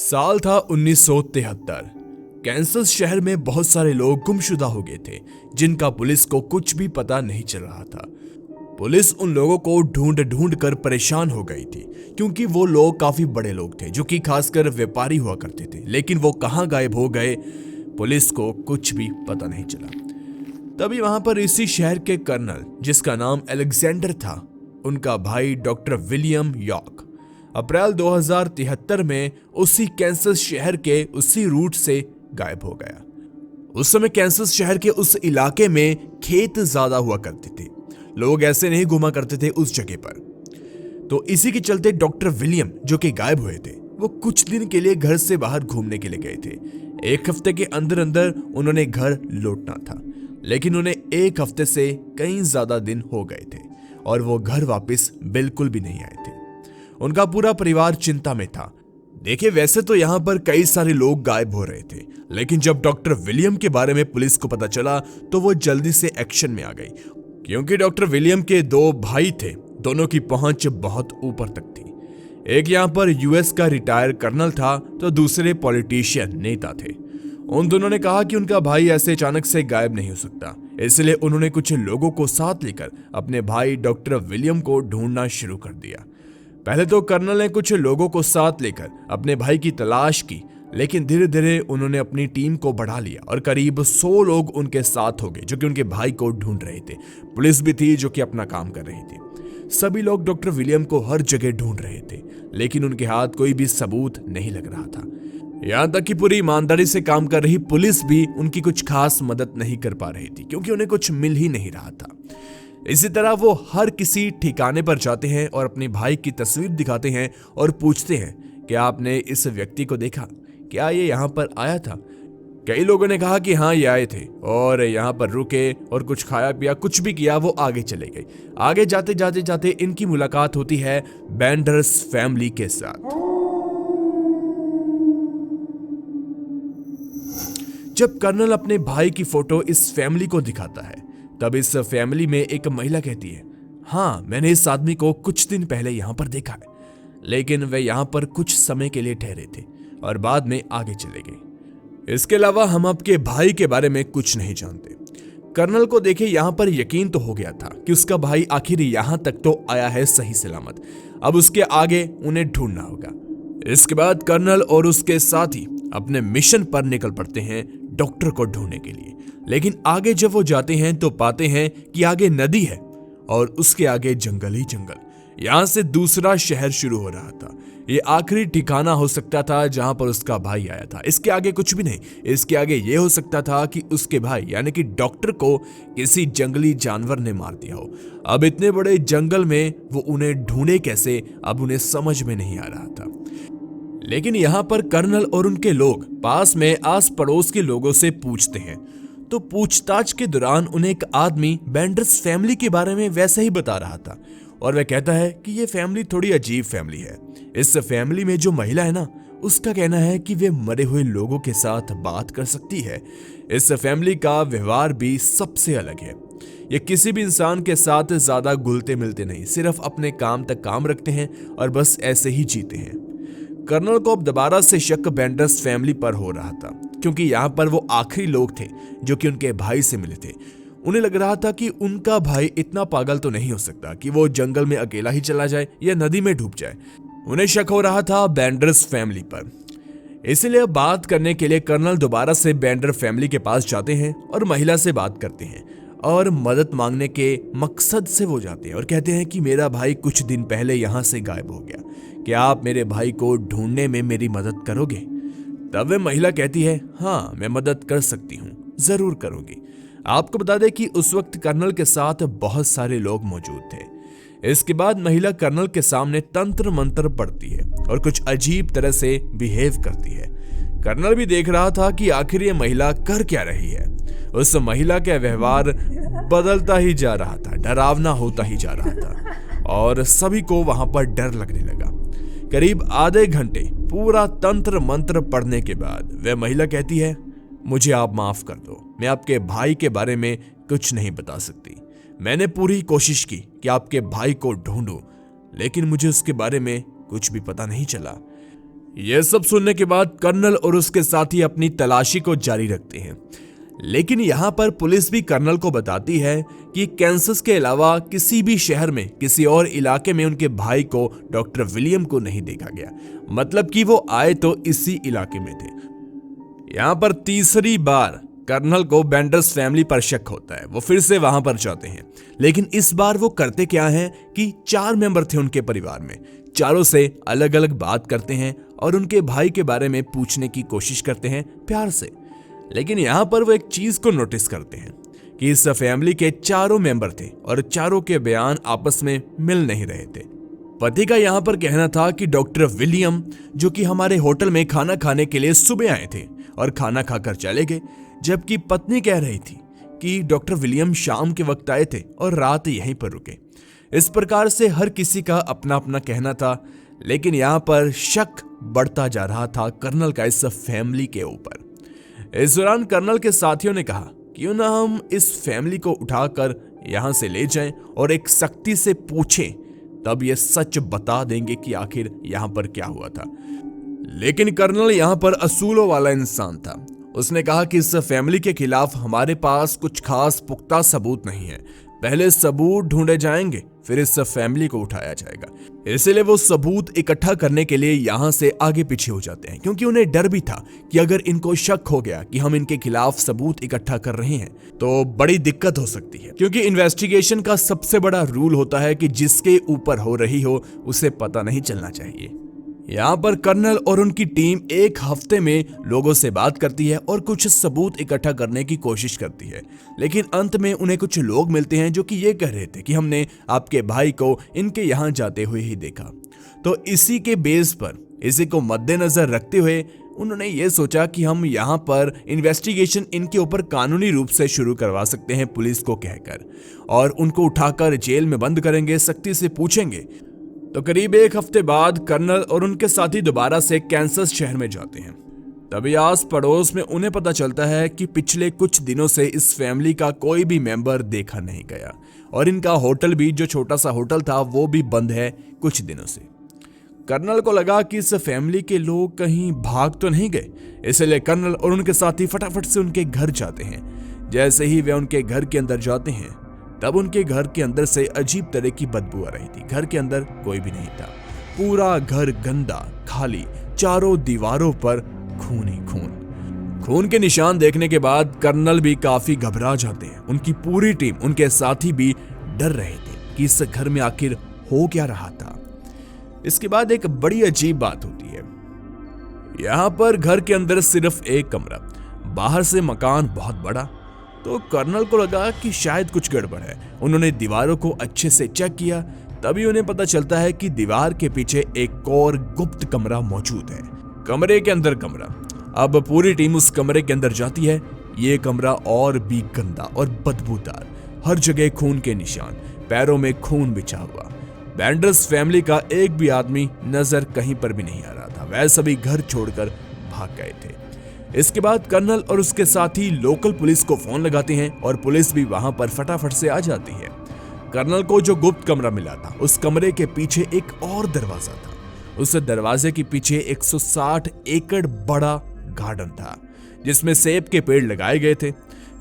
साल था 1973। कैंसस शहर में बहुत सारे लोग गुमशुदा हो गए थे जिनका पुलिस को कुछ भी पता नहीं चल रहा था। पुलिस उन लोगों को ढूंढ ढूंढ कर परेशान हो गई थी क्योंकि वो लोग काफी बड़े लोग थे जो कि खासकर व्यापारी हुआ करते थे, लेकिन वो कहां गायब हो गए पुलिस को कुछ भी पता नहीं चला। तभी वहां पर इसी शहर के कर्नल जिसका नाम अलेक्जेंडर था, उनका भाई डॉक्टर विलियम यॉर्क अप्रैल 2073 में उसी कैंसस शहर के उसी रूट से गायब हो गया। उस समय कैंसस शहर के उस इलाके में खेत ज्यादा हुआ करते थे, लोग ऐसे नहीं घुमा करते थे उस जगह पर। तो इसी के चलते डॉक्टर विलियम जो कि गायब हुए थे वो कुछ दिन के लिए घर से बाहर घूमने के लिए गए थे। एक हफ्ते के अंदर अंदर उन्होंने घर लौटना था, लेकिन उन्हें एक हफ्ते से कई ज्यादा दिन हो गए थे और वो घर वापस बिल्कुल भी नहीं आए थे। उनका पूरा परिवार चिंता में था। देखिए, वैसे तो यहाँ पर कई सारे लोग गायब हो रहे थे, लेकिन जब डॉक्टर विलियम के बारे में पुलिस को पता चला तो वो जल्दी से एक्शन में आ गई, क्योंकि डॉक्टर विलियम के दो भाई थे, दोनों की पहुंच बहुत ऊपर तक थी। एक यहाँ पर यूएस का रिटायर कर्नल था तो दूसरे पॉलिटिशियन नेता थे। उन दोनों ने कहा कि उनका भाई ऐसे अचानक से गायब नहीं हो सकता, इसलिए उन्होंने कुछ लोगों को साथ लेकर अपने भाई डॉक्टर विलियम को ढूंढना शुरू कर दिया। पहले तो कर्नल ने कुछ लोगों को साथ लेकर अपने भाई की तलाश की, लेकिन धीरे धीरे उन्होंने अपनी टीम को बढ़ा लिया और करीब 100 लोग उनके साथ हो गए जो कि उनके भाई को ढूंढ रहे थे। पुलिस भी थी जो कि अपना काम कर रही थी। सभी लोग डॉक्टर विलियम को हर जगह ढूंढ रहे थे, लेकिन उनके हाथ कोई भी सबूत नहीं लग रहा था। यहां तक कि पूरी ईमानदारी से काम कर रही पुलिस भी उनकी कुछ खास मदद नहीं कर पा रही थी, क्योंकि उन्हें कुछ मिल ही नहीं रहा था। इसी तरह वो हर किसी ठिकाने पर जाते हैं और अपने भाई की तस्वीर दिखाते हैं और पूछते हैं कि आपने इस व्यक्ति को देखा, क्या ये यहाँ पर आया था? कई लोगों ने कहा कि हाँ, ये आए थे और यहाँ पर रुके और कुछ खाया पिया, कुछ भी किया, वो आगे चले गए। आगे जाते जाते जाते इनकी मुलाकात होती है बैंडर्स फैमिली के साथ। जब कर्नल अपने भाई की फोटो इस फैमिली को दिखाता है, तब इस फैमिली में एक महिला कहती है, हाँ, मैंने इस आदमी को कुछ दिन पहले यहाँ पर देखा है, लेकिन वे यहाँ पर कुछ समय के लिए ठहरे थे और बाद में आगे चले गए। इसके अलावा हम आपके भाई के बारे में कुछ नहीं जानते। कर्नल को देखे यहाँ पर यकीन तो हो गया था कि उसका भाई आखिर यहाँ तक तो आया है सही सलामत, अब उसके आगे उन्हें ढूंढना होगा। इसके बाद कर्नल और उसके साथी अपने मिशन पर निकल पड़ते हैं डॉक्टर को ढूंढने के लिए। लेकिन आगे जब वो जाते हैं तो पाते हैं कि आगे नदी है और उसके आगे जंगल ही जंगल। यहां से दूसरा शहर शुरू हो रहा था। ये आखिरी ठिकाना हो सकता था जहां पर उसका भाई आया था। इसके आगे कुछ भी नहीं। इसके आगे ये हो सकता था कि उसके भाई यानी कि डॉक्टर को किसी जंगली जानवर ने मार दिया हो। अब इतने बड़े जंगल में वो उन्हें ढूंढे कैसे, अब उन्हें समझ में नहीं आ रहा था। लेकिन यहाँ पर कर्नल और उनके लोग पास में आस पड़ोस के लोगों से पूछते हैं, तो पूछताछ के दौरान उन्हें एक आदमी बैंडर्स फैमिली के बारे में वैसे ही बता रहा था और वह कहता है कि ये फैमिली थोड़ी अजीब फैमिली है। इस फैमिली में जो महिला है ना, उसका कहना है कि वे मरे हुए लोगों के साथ बात कर सकती है। इस फैमिली का व्यवहार भी सबसे अलग है। ये किसी भी इंसान के साथ ज्यादा घुलते मिलते नहीं, सिर्फ अपने काम तक काम रखते हैं और बस ऐसे ही जीते हैं। कर्नल को अब दोबारा से शक बैंडर्स फैमिली पर हो रहा था, क्योंकि यहाँ पर वो आखिरी लोग थे जो कि उनके भाई से मिले थे। उन्हें लग रहा था कि उनका भाई इतना पागल तो नहीं हो सकता कि वो जंगल में अकेला ही चला जाए या नदी में डूब जाए। उन्हें शक हो रहा था बैंडर्स फैमिली पर। इसलिए बात करने के लिए कर्नल दोबारा से बैंडर फैमिली के पास जाते हैं और महिला से बात करते हैं और मदद मांगने के मकसद से वो जाते हैं और कहते हैं कि मेरा भाई कुछ दिन पहले यहाँ से गायब हो गया, क्या आप मेरे भाई को ढूंढने में मेरी मदद करोगे? तब वे महिला कहती है, हाँ, मैं मदद कर सकती हूँ, जरूर करूंगी। आपको बता दें कि उस वक्त कर्नल के साथ बहुत सारे लोग मौजूद थे। इसके बाद महिला कर्नल के सामने तंत्र मंत्र पढ़ती है और कुछ अजीब तरह से बिहेव करती है। कर्नल भी देख रहा था कि आखिर ये महिला कर क्या रही है। उस महिला का व्यवहार बदलता ही जा रहा था, डरावना होता ही जा रहा था और सभी को वहां पर डर लगने लगा। करीब आधे घंटे पूरा तंत्र मंत्र पढ़ने के बाद वह महिला कहती है, मुझे आप माफ कर दो, मैं आपके भाई के बारे में कुछ नहीं बता सकती। मैंने पूरी कोशिश की कि आपके भाई को ढूंढूं, लेकिन मुझे उसके बारे में कुछ भी पता नहीं चला। यह सब सुनने के बाद कर्नल और उसके साथी अपनी तलाशी को जारी रखते हैं, लेकिन यहां पर पुलिस भी कर्नल को बताती है कि कैंसस के अलावा किसी भी शहर में किसी और इलाके में उनके भाई को डॉक्टर विलियम को नहीं देखा गया। मतलब कि वो आए तो इसी इलाके में थे। यहां पर तीसरी बार कर्नल को बेंडर्स फैमिली पर शक होता है। वो फिर से वहां पर जाते हैं, लेकिन इस बार वो करते क्या हैं कि 4 मेंबर थे उनके परिवार में, चारों से अलग अलग बात करते हैं और उनके भाई के बारे में पूछने की कोशिश करते हैं प्यार से। लेकिन यहां पर वो एक चीज को नोटिस करते हैं कि इस फैमिली के चारों मेंबर थे और चारों के बयान आपस में मिल नहीं रहे थे। पति का यहां पर कहना था कि डॉक्टर विलियम, जो कि हमारे होटल में खाना खाने के लिए सुबह आए थे और खाना खाकर चले गए, जबकि पत्नी कह रही थी कि डॉक्टर विलियम शाम के वक्त आए थे और रात यहीं पर रुके। इस प्रकार से हर किसी का अपना अपना कहना था, लेकिन यहां पर शक बढ़ता जा रहा था कर्नल का इस फैमिली के ऊपर। इस दौरान कर्नल के साथियों ने कहा क्यों ना हम इस फैमिली को उठाकर यहां से ले जाएं और एक सख्ती से पूछें, तब ये सच बता देंगे कि आखिर यहां पर क्या हुआ था। लेकिन कर्नल यहां पर असूलों वाला इंसान था। उसने कहा कि इस फैमिली के खिलाफ हमारे पास कुछ खास पुख्ता सबूत नहीं है। पहले सबूत ढूंढे जाएंगे, फिर इस फैमिली को उठाया जाएगा। इसलिए वो सबूत इकट्ठा करने के लिए यहां से आगे पीछे हो जाते हैं, क्योंकि उन्हें डर भी था कि अगर इनको शक हो गया कि हम इनके खिलाफ सबूत इकट्ठा कर रहे हैं तो बड़ी दिक्कत हो सकती है। क्योंकि इन्वेस्टिगेशन का सबसे बड़ा रूल होता है कि जिसके ऊपर हो रही हो उसे पता नहीं चलना चाहिए। यहाँ पर कर्नल और उनकी टीम 1 हफ्ते में लोगों से बात करती है और कुछ सबूत इकट्ठा करने की कोशिश करती है, लेकिन अंत में उन्हें कुछ लोग मिलते हैं जो कि ये कह रहे थे कि हमने आपके भाई को इनके यहाँ जाते हुए ही देखा। तो इसी के बेस पर, इसी को मद्देनजर रखते हुए उन्होंने ये सोचा कि हम यहाँ पर इन्वेस्टिगेशन इनके ऊपर कानूनी रूप से शुरू करवा सकते हैं पुलिस को कहकर, और उनको उठाकर जेल में बंद करेंगे, सख्ती से पूछेंगे। तो करीब 1 हफ्ते बाद कर्नल और उनके साथी दोबारा से कैंसस शहर में जाते हैं। तभी आस पड़ोस में उन्हें पता चलता है कि पिछले कुछ दिनों से इस फैमिली का कोई भी मेंबर देखा नहीं गया और इनका होटल भी, जो छोटा सा होटल था, वो भी बंद है कुछ दिनों से। कर्नल को लगा कि इस फैमिली के लोग कहीं भाग तो नहीं गए, इसलिए कर्नल और उनके साथी फटाफट से उनके घर जाते हैं। जैसे ही वे उनके घर के अंदर जाते हैं, तब उनके घर के अंदर से अजीब तरह की बदबू आ रही थी। घर के अंदर कोई भी नहीं था, पूरा घर गंदा, खाली, चारों दीवारों पर खून ही खून। खून के निशान देखने के बाद कर्नल भी काफी घबरा जाते हैं। उनकी पूरी टीम, उनके साथी भी डर रहे थे कि इस घर में आखिर हो क्या रहा था। इसके बाद एक बड़ी अजीब बात होती है। यहां पर घर के अंदर सिर्फ एक कमरा, बाहर से मकान बहुत बड़ा। तो कर्नल को लगा कि शायद कुछ गड़बड़ है। उन्होंने दीवारों को अच्छे से चेक किया, तभी उन्हें पता चलता है कि दीवार के पीछे एक और गुप्त कमरा मौजूद है। कमरे के अंदर कमरा। अब पूरी टीम उस कमरे के अंदर जाती है। ये कमरा और भी गंदा और बदबूदार, हर जगह खून के निशान, पैरों में खून बिछा हुआ। बेंडर्स फैमिली का एक भी आदमी नजर कहीं पर भी नहीं आ रहा था। वह सभी घर छोड़कर भाग गए थे। इसके बाद कर्नल और उसके साथी लोकल पुलिस को फोन लगाते हैं और पुलिस भी वहां पर फटाफट से आ जाती है। कर्नल को जो गुप्त कमरा मिला था, उस कमरे के पीछे एक और दरवाजा था। उस दरवाजे के पीछे 160 एकड़ बड़ा गार्डन था, जिसमें सेब के पेड़ लगाए गए थे।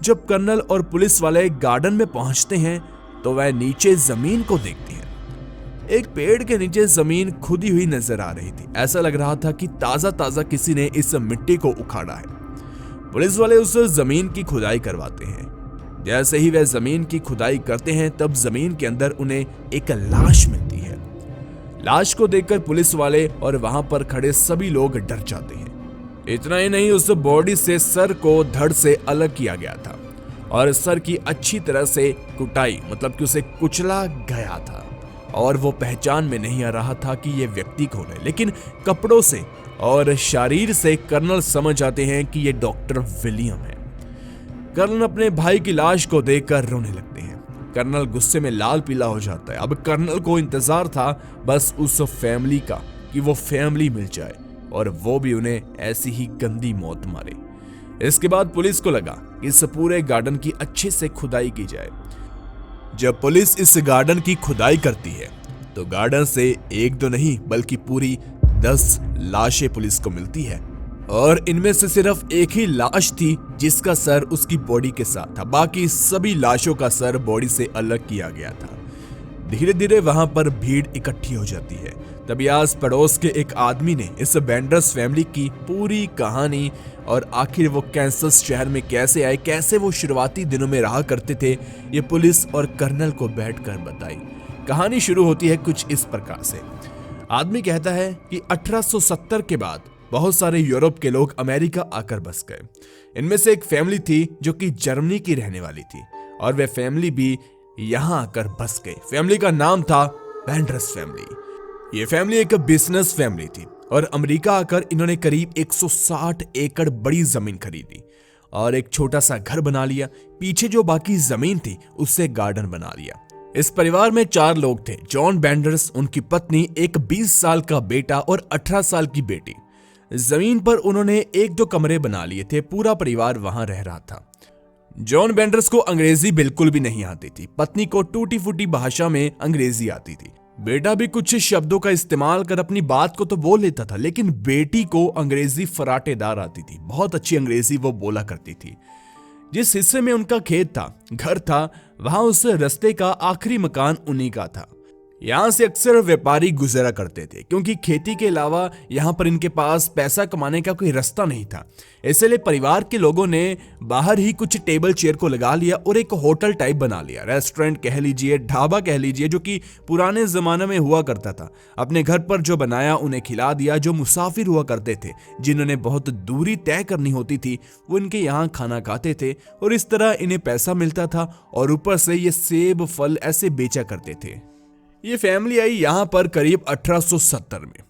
जब कर्नल और पुलिस वाले गार्डन में पहुंचते हैं तो वह नीचे जमीन को देखते हैं। एक पेड़ के नीचे जमीन खुदी हुई नजर आ रही थी। ऐसा लग रहा था कि ताजा ताजा किसी ने इस मिट्टी को उखाड़ा है। पुलिस वाले उस जमीन की खुदाई करवाते हैं। जैसे ही वे जमीन की खुदाई करते हैं, तब जमीन के अंदर उन्हें एक लाश मिलती है। लाश को देखकर पुलिस वाले और वहां पर खड़े सभी लोग डर जाते हैं। इतना ही नहीं, उस बॉडी से सर को धड़ से अलग किया गया था और सर की अच्छी तरह से कुटाई, मतलब कि उसे कुचला गया था और वो पहचान में नहीं आ रहा था कि ये व्यक्ति कौन है। लेकिन कपड़ों से और शरीर से कर्नल समझ आते हैं कि ये डॉक्टर विलियम है। कर्नल अपने भाई की लाश को देखकर रोने लगते हैं। कर्नल गुस्से में लाल पीला हो जाता है। अब कर्नल को इंतजार था बस उस फैमिली का, कि वो फैमिली मिल जाए और वो भी उन्हें ऐसी ही गंदी मौत मारे। इसके बाद पुलिस को लगा कि इस पूरे गार्डन की अच्छे से खुदाई की जाए। जब पुलिस इस गार्डन की खुदाई करती है तो गार्डन से 1-2 नहीं बल्कि पूरी 10 लाशें पुलिस को मिलती है और इनमें से सिर्फ एक ही लाश थी जिसका सर उसकी बॉडी के साथ था। बाकी सभी लाशों का सर बॉडी से अलग किया गया था। धीरे धीरे वहां पर भीड़ इकट्ठी हो जाती है। तभी आस पड़ोस के एक आदमी ने इस बेंडर्स फैमिली की पूरी कहानी और आखिर वो कैंसस शहर में कैसे आए, कैसे वो शुरुआती दिनों में रहा करते थे, ये पुलिस और कर्नल को बैठकर बताई। कहानी शुरू होती है कुछ इस प्रकार से। आदमी कहता है कि 1870 के बाद बहुत सारे यूरोप के लोग अमेरिका आकर बस गए। इनमें से एक फैमिली थी जो कि जर्मनी की रहने वाली थी और वे फैमिली भी यहां आकर बस गए। फैमिली का नाम था बेंडर्स फैमिली। ये फैमिली एक बिजनेस फैमिली थी और अमेरिका आकर इन्होंने करीब 160 एकड़ बड़ी जमीन खरीदी और एक छोटा सा घर बना लिया। पीछे जो बाकी जमीन थी उससे गार्डन बना लिया। इस परिवार में 4 लोग थे, जॉन बेंडर्स, उनकी पत्नी, एक 20 साल का बेटा और 18 साल की बेटी। जमीन पर उन्होंने 1-2 कमरे बना लिए थे। पूरा परिवार वहां रह रहा था। जॉन बेंडर्स को अंग्रेजी बिल्कुल भी नहीं आती थी। पत्नी को टूटी फूटी भाषा में अंग्रेजी आती थी। बेटा भी कुछ शब्दों का इस्तेमाल कर अपनी बात को तो बोल लेता था, लेकिन बेटी को अंग्रेजी फराटेदार आती थी। बहुत अच्छी अंग्रेजी वो बोला करती थी। जिस हिस्से में उनका खेत था, घर था, वहां उस रास्ते का आखिरी मकान उन्हीं का था। यहां से अक्सर व्यापारी गुजरा करते थे क्योंकि खेती के अलावा यहां पर इनके पास पैसा कमाने का कोई रास्ता नहीं था। इसलिए परिवार के लोगों ने बाहर ही कुछ टेबल चेयर को लगा लिया और एक होटल टाइप बना लिया। रेस्टोरेंट कह लीजिए, ढाबा कह लीजिए, जो कि पुराने जमाने में हुआ करता था। अपने घर पर जो बनाया उन्हें खिला दिया। जो मुसाफिर हुआ करते थे, जिन्होंने बहुत दूरी तय करनी होती थी, वो इनके यहाँ खाना खाते थे और इस तरह इन्हें पैसा मिलता था और ऊपर से ये सेब फल ऐसे बेचा करते थे। ये फैमिली आई यहाँ पर करीब 1870 में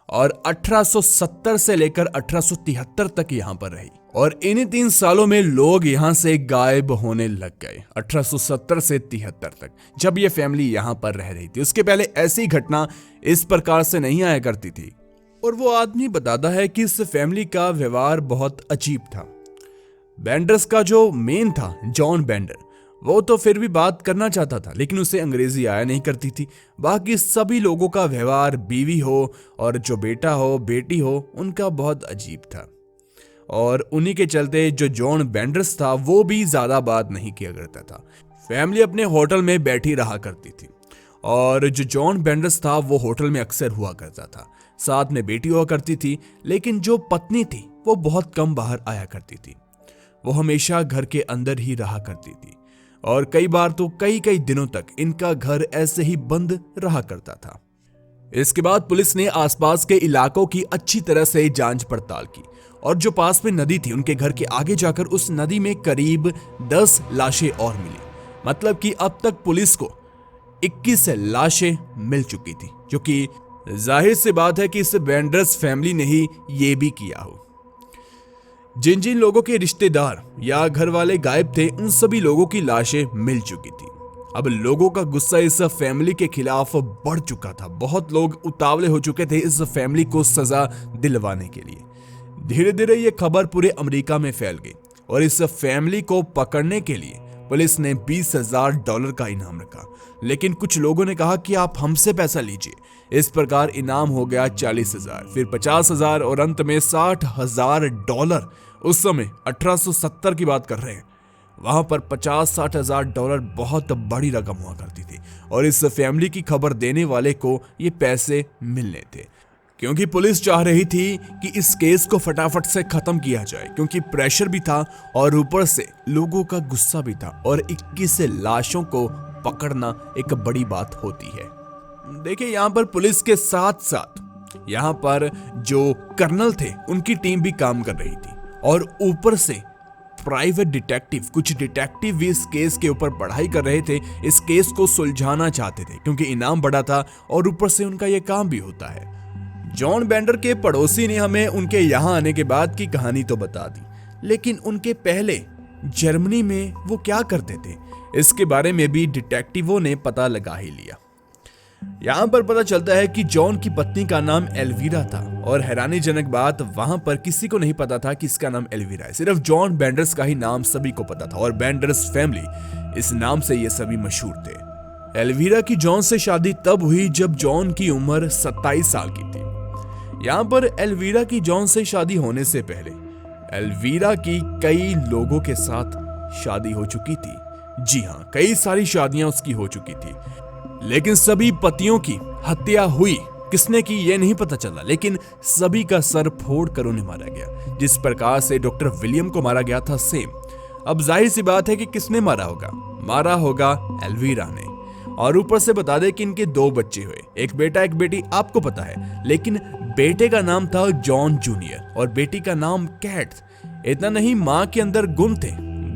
और 1870 से लेकर 1873 तक यहाँ पर रही और इन्हीं 3 सालों में लोग यहाँ से गायब होने लग गए। 1870 से 73 तक जब ये फैमिली यहाँ पर रह रही थी, उसके पहले ऐसी घटना इस प्रकार से नहीं आया करती थी। और वो आदमी बताता है कि इस फैमिली का व्यवहार बहुत अजीब था। बेंडर्स का जो मेन था, जॉन बेंडर, वो तो फिर भी बात करना चाहता था, लेकिन उसे अंग्रेजी आया नहीं करती थी। बाकी सभी लोगों का व्यवहार, बीवी हो और जो बेटा हो, बेटी हो, उनका बहुत अजीब था। और उन्हीं के चलते जो जॉन बेंडर्स था वो भी ज्यादा बात नहीं किया करता था। फैमिली अपने होटल में बैठी रहा करती थी और जो जॉन बेंडर्स था वो होटल में अक्सर हुआ करता था। साथ में बेटी हुआ करती थी, लेकिन जो पत्नी थी वो बहुत कम बाहर आया करती थी। वो हमेशा घर के अंदर ही रहा करती थी और कई बार तो कई दिनों तक इनका घर ऐसे ही बंद रहा करता था। इसके बाद पुलिस ने आसपास के इलाकों की अच्छी तरह से जांच पड़ताल की और जो पास में नदी थी, उनके घर के आगे जाकर उस नदी में करीब 10 लाशें और मिली। मतलब कि अब तक पुलिस को 21 लाशें मिल चुकी थी, जो कि जाहिर सी बात है कि इस बेंडर्स फैमिली ने ही ये भी किया हो। जिन जिन लोगों के रिश्तेदार या घर वाले गायब थे, उन सभी लोगों की लाशें मिल चुकी थी। अब लोगों का गुस्सा इस फैमिली के खिलाफ बढ़ चुका था। बहुत लोग उतावले हो चुके थे इस फैमिली को सजा दिलवाने के लिए। धीरे धीरे ये खबर पूरे अमेरिका में फैल गई और इस फैमिली को पकड़ने के लिए पुलिस ने $20,000 का इनाम रखा। लेकिन कुछ लोगों ने कहा कि आप हमसे पैसा लीजिए। इस प्रकार इनाम हो गया 40,000, फिर 50,000 और अंत में $60,000। उस समय 1870 की बात कर रहे हैं। वहां पर $50-60,000 बहुत बड़ी रकम हुआ करती थी और इस फैमिली की खबर देने वाले को ये पैसे मिलने थे, क्योंकि पुलिस चाह रही थी कि इस केस को फटाफट से खत्म किया जाए, क्योंकि प्रेशर भी था और ऊपर से लोगों का गुस्सा भी था और 21 लाशों को पकड़ना एक बड़ी बात होती है। देखिए, यहाँ पर पुलिस के साथ साथ यहाँ पर जो कर्नल थे उनकी टीम भी काम कर रही थी और ऊपर से प्राइवेट डिटेक्टिव, कुछ डिटेक्टिव भी इस केस के ऊपर पढ़ाई कर रहे थे, इस केस को सुलझाना चाहते थे, क्योंकि इनाम बड़ा था और ऊपर से उनका यह काम भी होता है। जॉन बेंडर के पड़ोसी ने हमें उनके यहाँ आने के बाद की कहानी तो बता दी, लेकिन उनके पहले जर्मनी में वो क्या करते थे, इसके बारे में भी डिटेक्टिवों ने पता लगा ही लिया। यहाँ पर पता चलता है कि जॉन की पत्नी का नाम एल्वीरा था और हैरानीजनक बात, वहां पर किसी को नहीं पता था कि इसका नाम एल्वीरा है। सिर्फ जॉन बेंडर्स का ही नाम सभी को पता था और बेंडर्स फैमिली, इस नाम से ये सभी मशहूर थे। एल्वीरा की जॉन से शादी तब हुई जब जॉन की उम्र 27 साल की थी। यहाँ पर एल्वीरा की जॉन से शादी होने से पहले एल्वीरा की कई लोगों के साथ शादी हो चुकी थी। जी हाँ, कई सारी शादियां उसकी हो चुकी थी, लेकिन सभी पतियों की हत्या हुई। किसने की ये नहीं पता चला, लेकिन सभी का सर फोड़ कर उन्हें मारा गया। जिस प्रकार से डॉक्टर विलियम को मारा गया था, सेम। अब जाहिर सी बात है कि किसने मारा होगा एल्वीरा ने। और ऊपर से बता दे कि इनके 2 बच्चे हुए, एक बेटा एक बेटी, आपको पता है। लेकिन बेटे का नाम था जॉन जूनियर और बेटी का नाम कैट। इतना नहीं, माँ के अंदर गुण थे।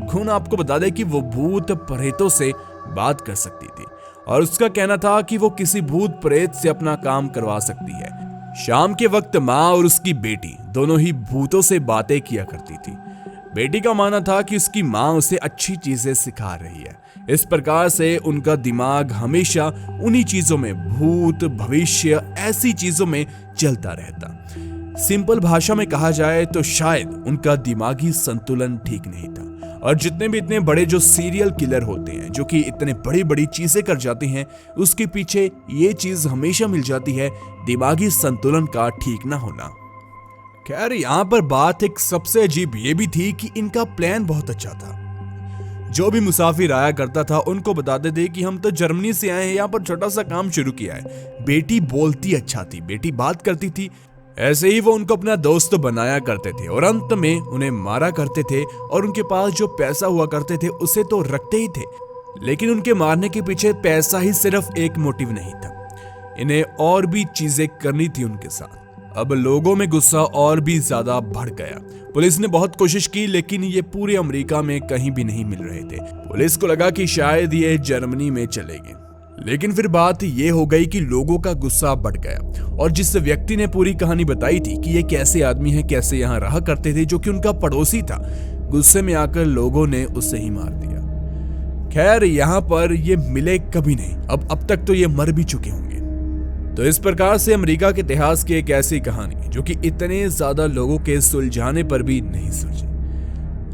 गुण आपको बता दे कि वो भूत प्रेतों से बात कर सकती थी और उसका कहना था कि वो किसी भूत प्रेत से अपना काम करवा सकती है। शाम के वक्त माँ और उसकी बेटी दोनों ही भूतों से बातें किया करती थी। बेटी का मानना था कि उसकी माँ उसे अच्छी चीजें सिखा रही है। इस प्रकार से उनका दिमाग हमेशा उन्हीं चीजों में, भूत, भविष्य, ऐसी चीजों में चलता रहता। सिंपल भाषा में कहा जाए तो शायद उनका दिमागी संतुलन ठीक नहीं था। और जितने भी इतने बड़े जो सीरियल किलर होते हैं, जो कि इतने बड़ी बड़ी चीजें कर जाते हैं, उसके पीछे ये चीज हमेशा मिल जाती है, दिमागी संतुलन का ठीक ना होना। खैर, यहाँ पर बात एक सबसे अजीब ये भी थी कि इनका प्लान बहुत अच्छा था। जो भी मुसाफिर आया करता था उनको बताते थे कि हम तो जर्मनी से आए हैं, यहाँ पर छोटा सा काम शुरू किया है। बेटी बोलती अच्छा थी, बेटी बात करती थी, ऐसे ही वो उनको अपना दोस्त बनाया करते थे और अंत में उन्हें मारा करते थे। और उनके पास जो पैसा हुआ करते थे उसे तो रखते ही थे, लेकिन उनके मारने के पीछे पैसा ही सिर्फ एक मोटिव नहीं था, इन्हें और भी चीजें करनी थी उनके साथ। अब लोगों में गुस्सा और भी ज्यादा बढ़ गया। पुलिस ने बहुत कोशिश की, लेकिन ये पूरे अमेरिका में कहीं भी नहीं मिल रहे थे। पुलिस को लगा कि शायद ये जर्मनी में चले गए, लेकिन फिर बात ये हो गई कि लोगों का गुस्सा बढ़ गया। और जिस व्यक्ति ने पूरी कहानी बताई थी कि ये कैसे आदमी है, कैसे यहाँ रहा करते थे, जो कि उनका पड़ोसी था, गुस्से में आकर लोगों ने उसे ही मार दिया। खैर, यहाँ पर ये मिले कभी नहीं। अब तक तो ये मर भी चुके होंगे। तो इस प्रकार से अमेरिका के इतिहास की एक ऐसी कहानी जो कि इतने ज्यादा लोगों के सुलझाने पर भी नहीं सुलझी।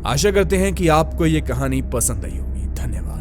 आशा करते हैं कि आपको ये कहानी पसंद आई होगी। धन्यवाद।